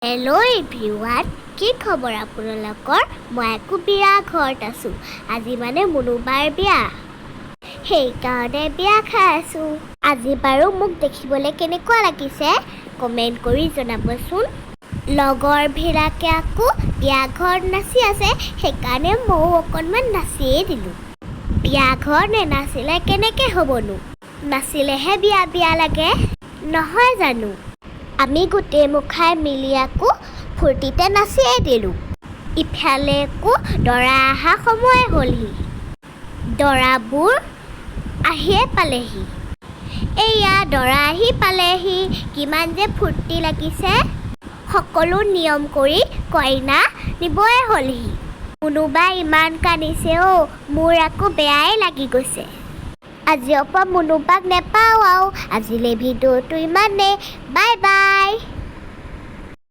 Hello' everyone, কি খবৰ আপোনালোকৰ? মই আকৌ বিয়া ঘৰত আছোঁ। আজি মানে মুনুবাৰ বিয়া, সেইকাৰণে বিয়া খাই আছোঁ। আজি বাৰু মোক দেখিবলৈ কেনেকুৱা লাগিছে কমেণ্ট কৰি জনাবচোন। লগৰবিলাকে আকৌ বিয়া ঘৰত নাচি আছে, সেইকাৰণে ময়ো অকণমান নাচিয়ে দিলোঁ। বিয়া ঘৰত নেনাচিলে কেনেকৈ হ'বনো? নাচিলেহে বিয়া বিয়া লাগে, নহয় জানো? আমি গোটেই মুখাই মিলি আকৌ ফূৰ্তিতে নাচিয়ে দিলোঁ। ইফালে আকৌ দৰা অহা সময় হ'লহি। দৰাবোৰ আহিয়ে পালেহি। এয়া দৰা আহি পালেহি, কিমান যে ফূৰ্তি লাগিছে। সকলো নিয়ম কৰি কইনা নিবই হ'লহি। মুনুবা ইমান কান্দিছে অ', মোৰ আকৌ বেয়াই লাগি গৈছে। আজিৰ পৰা মুনুবাক নেপাওঁ আৰু। আজিলৈ ভিডিঅ'টো ইমানেই। Bye bye.